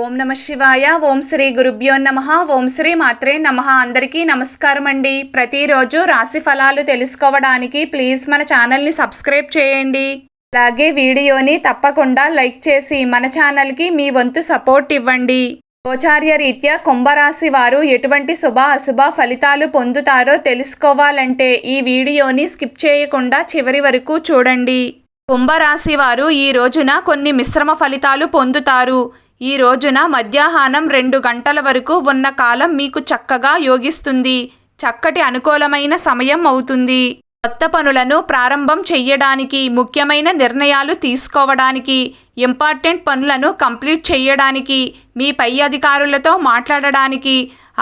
ఓం నమ శివాయ. ఓం శ్రీ గురుభ్యో నమః. ఓం శ్రీ మాత్రే నమః. అందరికీ నమస్కారం అండి. ప్రతిరోజు రాశి ఫలాలు తెలుసుకోవడానికి ప్లీజ్ మన ఛానల్ని సబ్స్క్రైబ్ చేయండి. అలాగే వీడియోని తప్పకుండా లైక్ చేసి మన ఛానల్కి మీ వంతు సపోర్ట్ ఇవ్వండి. గోచార్య రీత్యా కుంభరాశి వారు ఎటువంటి శుభ అశుభ ఫలితాలు పొందుతారో తెలుసుకోవాలంటే ఈ వీడియోని స్కిప్ చేయకుండా చివరి వరకు చూడండి. కుంభరాశి వారు ఈ రోజున కొన్ని మిశ్రమ ఫలితాలు పొందుతారు. ఈ రోజున మధ్యాహ్నం 2 గంటల వరకు ఉన్న కాలం మీకు చక్కగా యోగిస్తుంది. చక్కటి అనుకూలమైన సమయం అవుతుంది. కొత్త పనులను ప్రారంభం చెయ్యడానికి, ముఖ్యమైన నిర్ణయాలు తీసుకోవడానికి, ఇంపార్టెంట్ పనులను కంప్లీట్ చేయడానికి, మీ పై అధికారులతో మాట్లాడడానికి,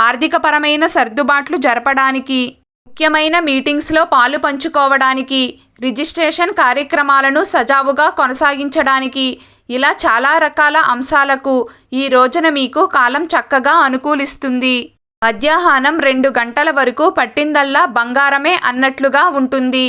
ఆర్థికపరమైన సర్దుబాట్లు జరపడానికి, ముఖ్యమైన మీటింగ్స్లో పాలు పంచుకోవడానికి, రిజిస్ట్రేషన్ కార్యక్రమాలను సజావుగా కొనసాగించడానికి, ఇలా చాలా రకాల అంశాలకు ఈ రోజున మీకు కాలం చక్కగా అనుకూలిస్తుంది. మధ్యాహ్నం 2 గంటల వరకు పట్టిందల్లా బంగారమే అన్నట్లుగా ఉంటుంది.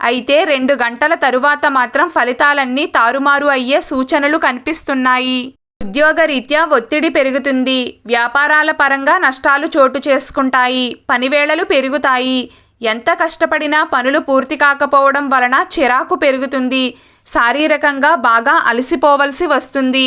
అయితే 2 గంటల తరువాత మాత్రం ఫలితాలన్నీ తారుమారు అయ్యే సూచనలు కనిపిస్తున్నాయి. ఉద్యోగరీత్యా ఒత్తిడి పెరుగుతుంది. వ్యాపారాల పరంగా నష్టాలు చోటు చేసుకుంటాయి. పనివేళలు పెరుగుతాయి. ఎంత కష్టపడినా పనులు పూర్తి కాకపోవడం వలన చిరాకు పెరుగుతుంది. శారీరకంగా బాగా అలసిపోవలసి వస్తుంది.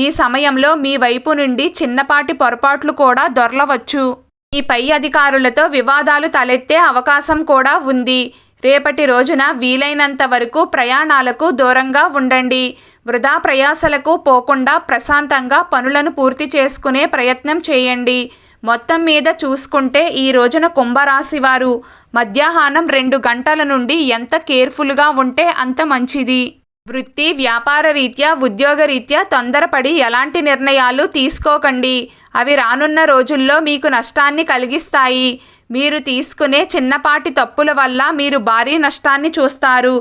ఈ సమయంలో మీ వైపు నుండి చిన్నపాటి పొరపాట్లు కూడా దొర్లవచ్చు. మీ పై అధికారులతో వివాదాలు తలెత్తే అవకాశం కూడా ఉంది. రేపటి రోజున వీలైనంత వరకు ప్రయాణాలకు దూరంగా ఉండండి. వృధా ప్రయాసలకు పోకుండా ప్రశాంతంగా పనులను పూర్తి చేసుకునే ప్రయత్నం చేయండి. మొత్తం మీద చూసుకుంటే ఈ రోజున కుంభరాశి వారు మధ్యాహ్నం 2 గంటల నుండి ఎంత కేర్ఫుల్గా ఉంటే అంత మంచిది. వృత్తి వ్యాపార రీత్యా ఉద్యోగ రీత్యా తొందరపడి ఎలాంటి నిర్ణయాలు తీసుకోకండి. అవి రానున్న రోజుల్లో మీకు నష్టాన్ని కలిగిస్తాయి. మీరు తీసుకునే చిన్నపాటి తప్పుల వల్ల మీరు భారీ నష్టాన్ని చూస్తారు.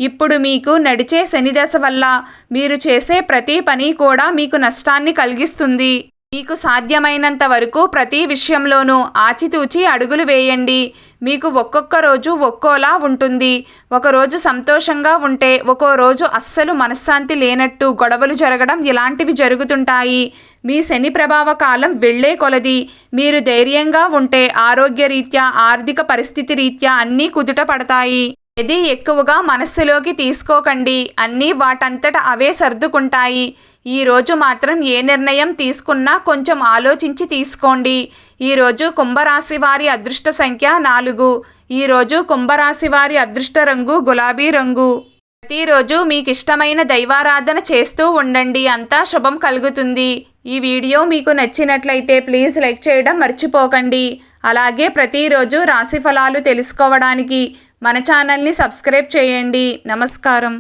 ఇప్పుడు మీకు నడిచే శనిదశ వల్ల మీరు చేసే ప్రతి పని కూడా మీకు నష్టాన్ని కలిగిస్తుంది. మీకు సాధ్యమైనంత వరకు ప్రతి విషయంలోనూ ఆచితూచి అడుగులు వేయండి. మీకు ఒక్కొక్క రోజు ఒక్కోలా ఉంటుంది. ఒకరోజు సంతోషంగా ఉంటే ఒక్కో రోజు అస్సలు మనశ్శాంతి లేనట్టు గొడవలు జరగడం ఇలాంటివి జరుగుతుంటాయి. మీ శని ప్రభావ కాలం వెళ్లే కొలది మీరు ధైర్యంగా ఉంటే ఆరోగ్యరీత్యా ఆర్థిక పరిస్థితి రీత్యా అన్నీ కుదుట పడతాయి. ఇది ఎక్కువగా మనస్సులోకి తీసుకోకండి. అన్నీ వాటంతట అవే సర్దుకుంటాయి. ఈ రోజు మాత్రం ఏ నిర్ణయం తీసుకున్నా కొంచెం ఆలోచించి తీసుకోండి. ఈరోజు కుంభరాశి వారి అదృష్ట సంఖ్య 4. ఈరోజు కుంభరాశి వారి అదృష్ట రంగు గులాబీ రంగు. ప్రతిరోజు మీకు ఇష్టమైన దైవారాధన చేస్తూ ఉండండి. అంతా శుభం కలుగుతుంది. ఈ వీడియో మీకు నచ్చినట్లయితే ప్లీజ్ లైక్ చేయడం మర్చిపోకండి. అలాగే ప్రతిరోజు రాశి ఫలాలు తెలుసుకోవడానికి మన ఛానల్ని సబ్స్క్రైబ్ చేయండి. నమస్కారం.